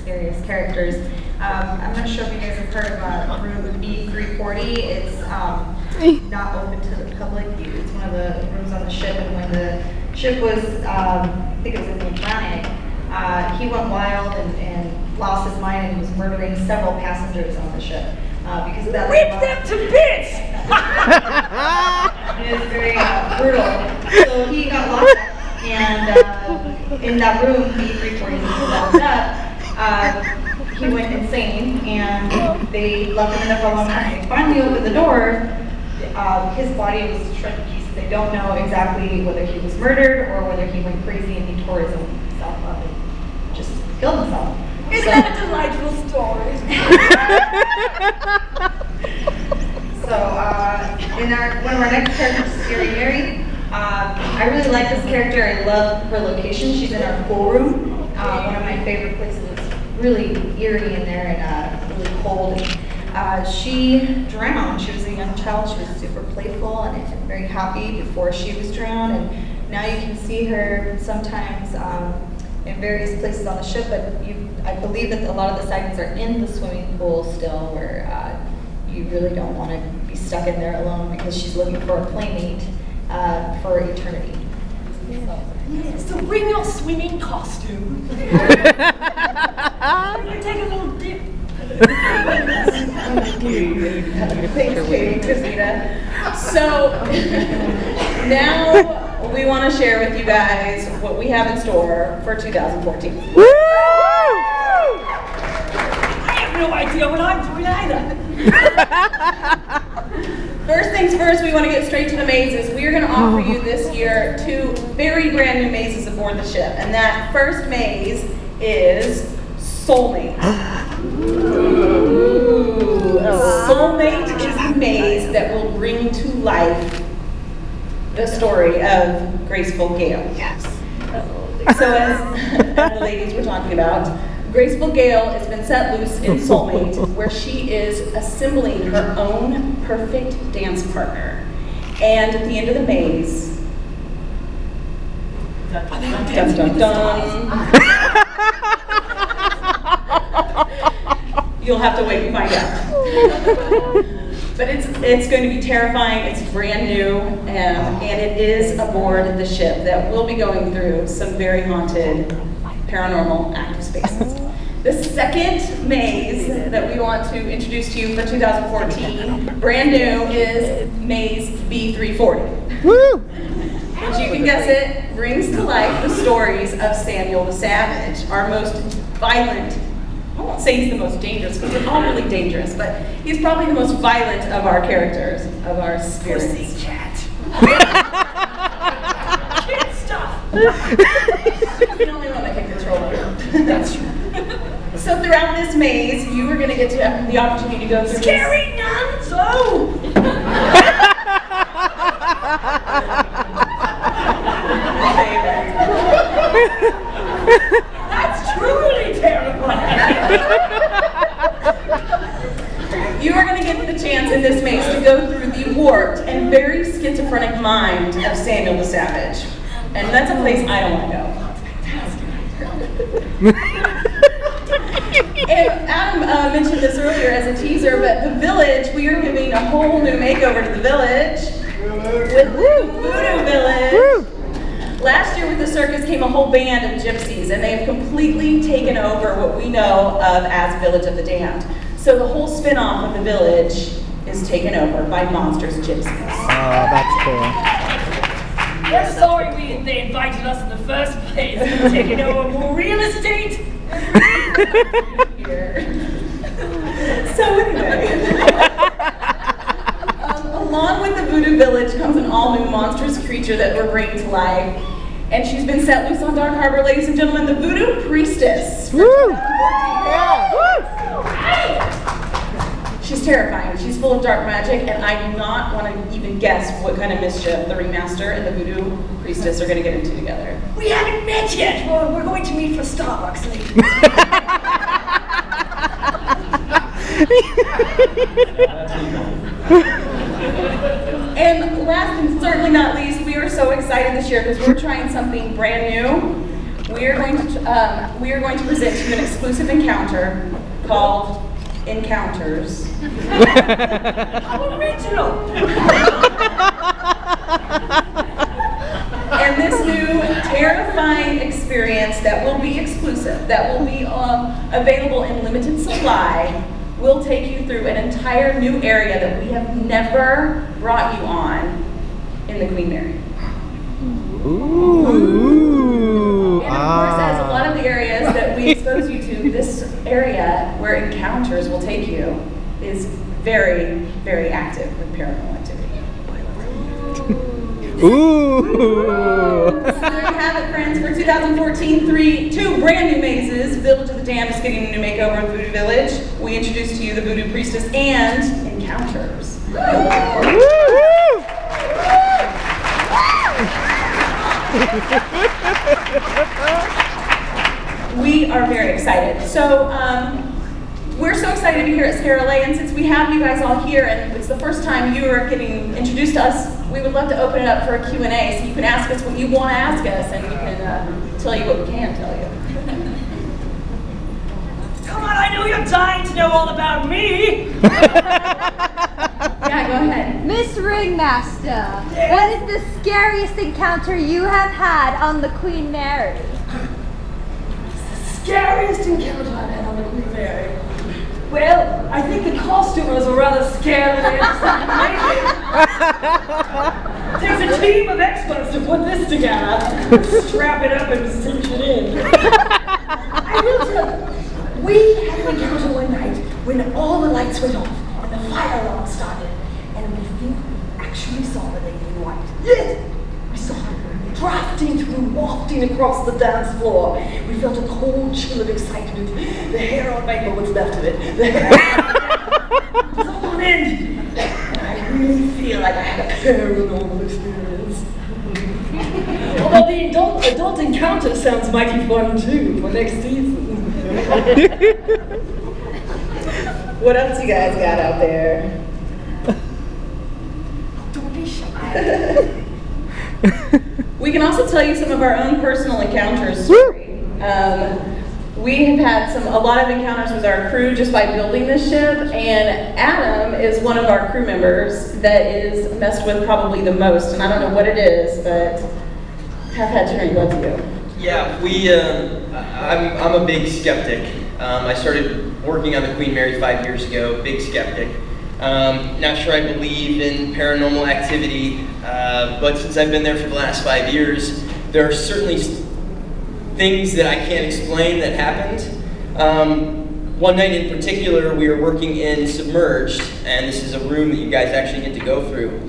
scariest characters. I'm not sure if you guys have heard of room B340. It's not open to the public. It's one of the rooms on the ship, and when the ship was, I think it was in the Atlantic, he went wild and lost his mind and was murdering several passengers on the ship. Because of that, rip them to bits! It is very brutal. So he got locked up, and in that room, B340, he was locked up, he went insane, and they left him in there for a long time. They finally opened the door. His body was shred to pieces. They don't know exactly whether he was murdered or whether he went crazy and he tore himself up and just killed himself. Isn't that a delightful story? So, in one of our next characters, Scary Mary. I really like this character. I love her location. She's in our pool room. One of my favorite places. It's really eerie in there and really cold. She drowned. She was a young child. She was super playful and very happy before she was drowned. And now you can see her sometimes in various places on the ship, but I believe that a lot of the sightings are in the swimming pool still, where you really don't want to be stuck in there alone because she's looking for a playmate for eternity. So bring your swimming costume. We're going to take a little dip. Thanks, Katie, Christina. So now we want to share with you guys what we have in store for 2014. Woo! I have no idea what I'm doing either. First things first, we want to get straight to the mazes. We are going to offer you this year 2 very brand new mazes aboard the ship. And that first maze is Soulmate. Ooh. Soulmate is a maze that will bring to life the story of Graceful Gale. Yes. So as the ladies were talking about, Graceful Gale has been set loose in Soulmate, where she is assembling her own perfect dance partner. And at the end of the maze, dun dun dun, you'll have to wait and find out. But it's going to be terrifying. It's brand new, and it is aboard the ship that will be going through some very haunted, paranormal active spaces. The second maze that we want to introduce to you for 2014, brand new, is Maze B340. Woo! Which you can guess it, brings to life the stories of Samuel the Savage, our most violent. I won't say he's the most dangerous, because they're all really dangerous, but he's probably the most violent of our characters, of our spirits. Pussycat. Kid stuff. He's the only one that can control it. That's true. So throughout this maze, you are going to get the opportunity to go through Scary nuns! Oh! That's truly terrifying. You are going to get the chance in this maze to go through the warped and very schizophrenic mind of Samuel the Savage. And that's a place I don't want to go. And Adam mentioned this earlier as a teaser, but the village, we are giving a whole new makeover to the village with the Voodoo Village. Last year with the circus came a whole band of gypsies, and they have completely taken over what we know of as Village of the Damned. So the whole spin-off of the village is taken over by Monsters Gypsies. Oh, that's cool. We're sorry they invited us in the first place. We're taking over more real estate. So anyway, along with the Voodoo Village comes an all-new monstrous creature that we're bringing to life. And she's been set loose on Dark Harbor, ladies and gentlemen, the Voodoo Priestess. Woo! Yeah. Woo! She's terrifying. She's full of dark magic, and I do not want to even guess what kind of mischief the Ringmaster and the Voodoo Priestess are going to get into together. We haven't met yet. We're going to meet for Starbucks later. And last and certainly not least, we are so excited this year because we're trying something brand new. we are going to present to you an exclusive encounter called Encounters. How original! And this new terrifying experience that will be exclusive, that will be available in limited supply, will take you through an entire new area that we have never brought you on in the Queen Mary. Ooh. And of course, as a lot of the areas that we expose you to, this area where Encounters will take you is very, very active with paranormal activity. Ooh. So there you have it, friends, for 2014, two brand new mazes. Village of the Damned is getting a new makeover in Voodoo Village. We introduce to you the Voodoo Priestess and Encounters. We are very excited. So we're so excited to be here at ScareLA, and since we have you guys all here and it's the first time you are getting introduced to us, we would love to open it up for a Q&A, so you can ask us what you want to ask us, and we can tell you what we can tell you. Come on, I know you're dying to know all about me! Yeah, go ahead. Miss Ringmaster, what is the scariest encounter you have had on the Queen Mary? Scariest encounter I've had on the Queen Mary. Well, I think the costumers were rather scared of it. It takes a team of experts to put this together. Strap it up and cinch it in. I will tell you, we had an encounter one night when all the lights went off and the fire alarm started, and we think we actually saw the lady in white. Yes! We saw her drafting through, wafting across the dance floor. We felt a cold chill of excitement. The hair on my, but what's left of it, the hair was up on end. And I really feel like I had a paranormal experience. Although the adult encounter sounds mighty fun too for next season. What else you guys got out there? Don't be shy. We can also tell you some of our own personal encounters story. We have had a lot of encounters with our crew just by building this ship, and Adam is one of our crew members that is messed with probably the most, and I don't know what it is, but have had Tony, what's you? Yeah, I'm a big skeptic. I started working on the Queen Mary 5 years ago, big skeptic. Not sure I believe in paranormal activity, but since I've been there for the last 5 years, there are certainly things that I can't explain that happened. One night in particular, we were working in Submerged, and this is a room that you guys actually get to go through.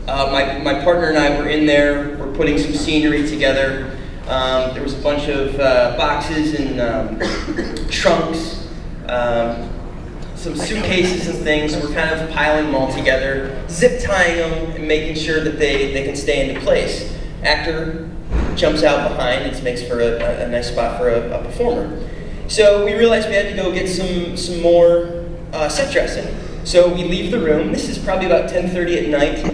My partner and I were in there, we're putting some scenery together. There was a bunch of boxes and trunks, some suitcases and things. We're kind of piling them all together, zip tying them and making sure that they can stay into place. Actor jumps out behind, it makes for a nice spot for a performer. So we realized we had to go get some more set dressing. So we leave the room. This is probably about 10:30 at night.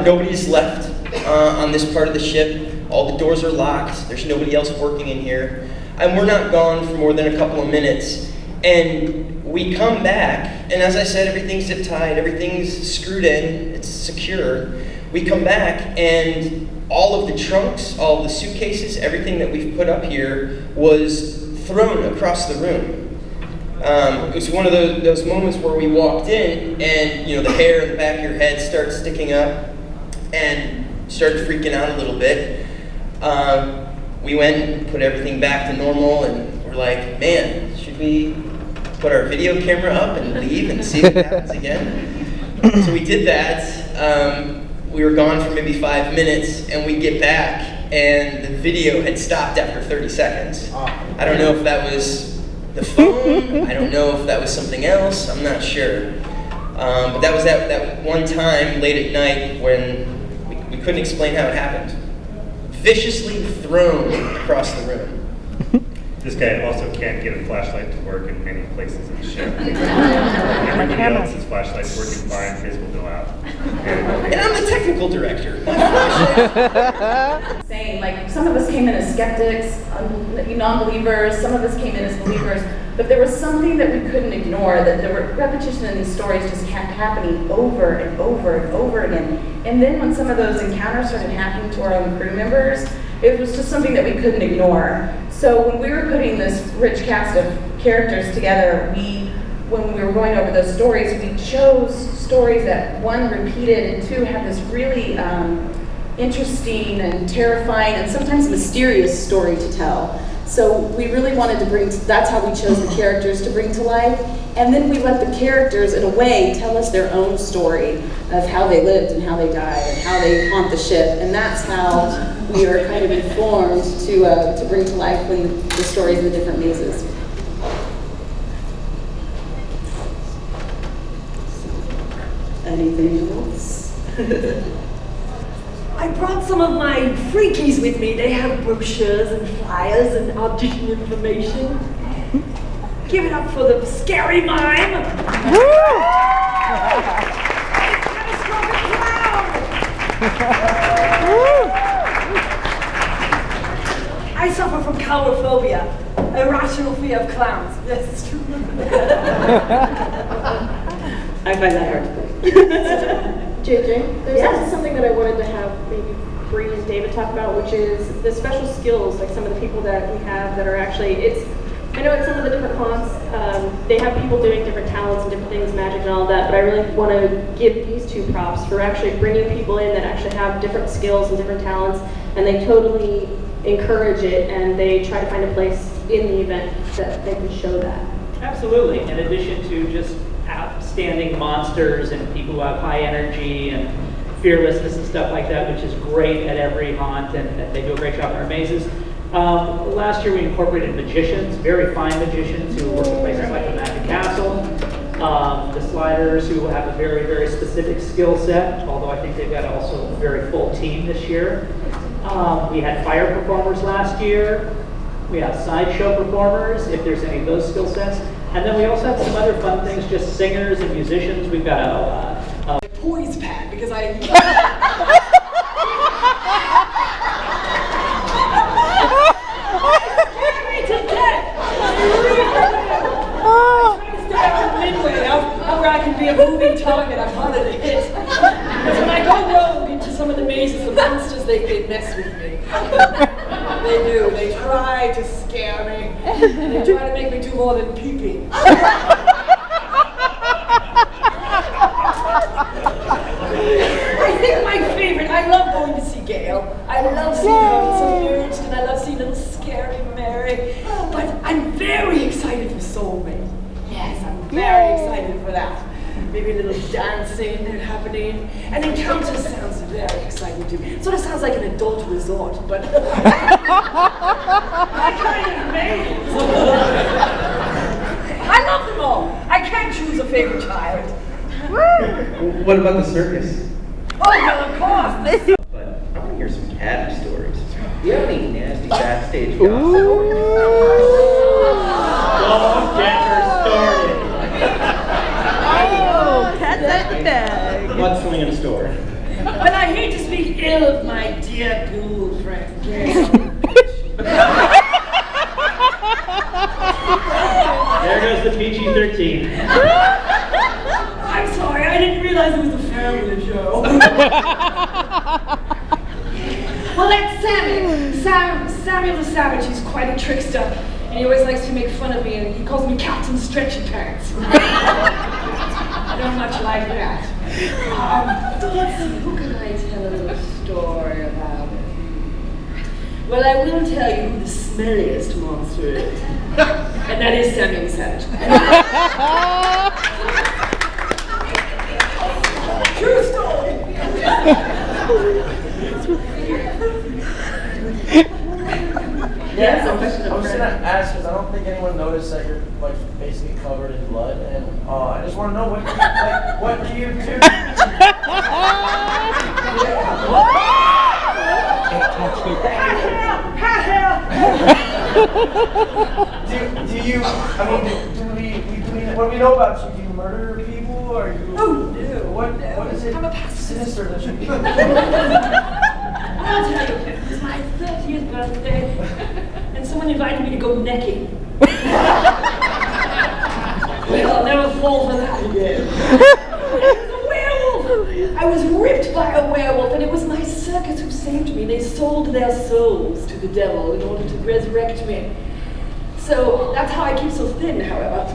Nobody's left on this part of the ship. All the doors are locked. There's nobody else working in here. And we're not gone for more than a couple of minutes. And we come back, and as I said, everything's zip tied, everything's screwed in, it's secure. We come back, and all of the trunks, all of the suitcases, everything that we've put up here was thrown across the room. It was one of those moments where we walked in, and the hair in the back of your head starts sticking up, and started freaking out a little bit. We went and put everything back to normal, and we're like, man, should we put our video camera up and leave and see if it happens again? So we did that. We were gone for maybe 5 minutes, and we get back, and the video had stopped after 30 seconds. I don't know if that was the phone, I don't know if that was something else, I'm not sure. But that was that one time late at night when we couldn't explain how it happened. Viciously thrown across the room. This guy also can't get a flashlight to work in many places in the ship. Everybody else's flashlight's working fine, his will go out. And I'm the technical director. Saying, like, some of us came in as skeptics, non-believers, some of us came in as believers, but there was something that we couldn't ignore, that there were repetition in these stories just kept happening over and over and over again. And then when some of those encounters started happening to our own crew members, it was just something that we couldn't ignore. So when we were putting this rich cast of characters together, when we were going over those stories, we chose stories that, one, repeated, and two, had this really interesting and terrifying and sometimes mysterious story to tell. So we really wanted to that's how we chose the characters to bring to life. And then we let the characters, in a way, tell us their own story of how they lived and how they died and how they haunt the ship. And that's how we are kind of informed to bring to life the stories of the different mazes. Anything else? I brought some of my freakies with me. They have brochures and flyers and audition information. Give it up for the scary mime. Catastrophic clown. I suffer from coulrophobia, irrational fear of clowns. Yes, it's true. I find that hard to believe. JJ, there's also something that I wanted to have maybe Bree and David talk about, which is the special skills, like some of the people that we have that are actually, I know at some of the different haunts, they have people doing different talents and different things, magic and all that, but I really want to give these two props for actually bringing people in that actually have different skills and different talents, and they totally encourage it, and they try to find a place in the event that they can show that. Absolutely. In addition to just outstanding monsters and people who have high energy and fearlessness and stuff like that, which is great at every haunt, and they do a great job in our mazes. Last year we incorporated magicians, very fine magicians who work at places like the Magic Castle, the sliders who have a very, very specific skill set, although I think they've got also a very full team this year. We had fire performers last year. We have sideshow performers, if there's any of those skill sets. And then we also have some other fun things, just singers and musicians. We've got a Poise pad, because I scared me to death. I try to stay out midway, out where I can be a moving target. I'm harder to hit. Because when I go rogue into some of the mazes, the monsters, they mess with me. They do. They try to scare me. They try to make me do more than pee-pee. I think my favorite, I love going to see Gail. I love seeing her submerged, and I love seeing little scary Mary. But I'm very excited for Soulmate. Yes, I'm very excited for that. Maybe a little dancing happening. And Encounter sounds very exciting too. Sort of sounds like an adult resort, but I kind of made it. I love them all. I can't choose a favorite child. What about the circus? Oh, well, of course. But I want to hear some cat stories. Do you have any nasty backstage gossip? Don't get her started. What's going in the store? But I hate to speak ill of my dear ghoul friend, Gail. There goes the PG-13. I'm sorry, I didn't realize it was a family show. Well, that's Sammy. Samuel the Savage. He's quite a trickster, and he always likes to make fun of me, and he calls me Captain Stretchy Pants. I don't much like that. Let's see, who can I tell a little story about? Well, I will tell you who the smelliest monster is, and that is Samuel the Savage. True story. Yeah, I was gonna ask because I don't think anyone noticed that you're like basically covered in blood, and I just want to know what do you do? Hat hair! Do you, I mean, what do we know about you? Do you murder people, or you? Oh, no. What is it? I'm a pacifist. Sinister that you do? I'll tell you, it was my 30th birthday, and someone invited me to go necking. Well, I'll never fall for that again. It was a werewolf. I was ripped by a werewolf, and it was my circus who saved me. They sold their souls to the devil in order to resurrect me. So that's how I keep so thin, however.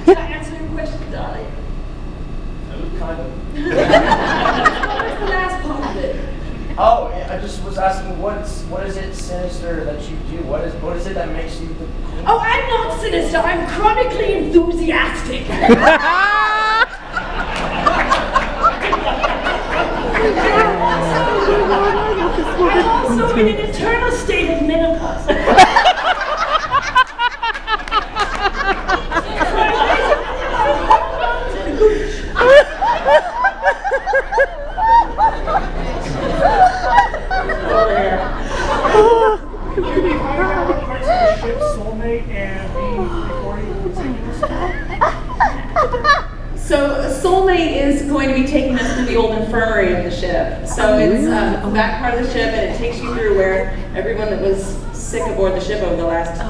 Did I answer your question, darling? Kind of. What was the last part of it? Oh, yeah, I just was asking, what is it sinister that you do? What is it that makes you the queen? Oh, I'm not sinister. I'm chronically enthusiastic. I'm also in an eternal state of menopause. Could you find out what parts of the ship soulmate and B340 So soulmate is going to be taking us to the old infirmary of the ship. So it's the back part of the ship, and it takes you through where everyone that was sick aboard the ship over the last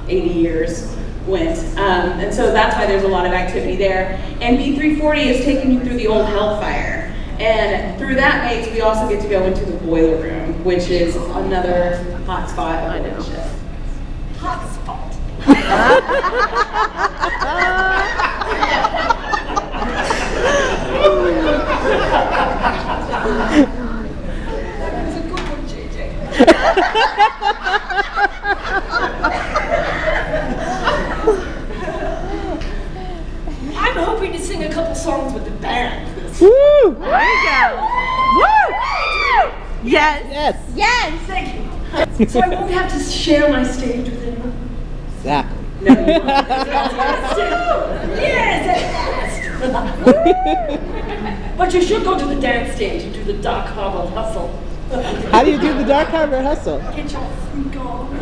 80 years went. And so that's why there's a lot of activity there. And B340 is taking you through the old hellfire. And through that maze, we also get to go into the boiler room, which is another hot spot on the ship. Hot spot. That's a good one, JJ. I'm hoping to sing a couple songs with the band. Woo! There you go. Woo! Yes. Yes. Yes! Thank you. So I won't have to share my stage with anyone. Exactly. No, you won't. Yes, at last. But you should go to the dance stage and do the Dark Harbor Hustle. How do you do the Dark Harbor Hustle? Get your freak on.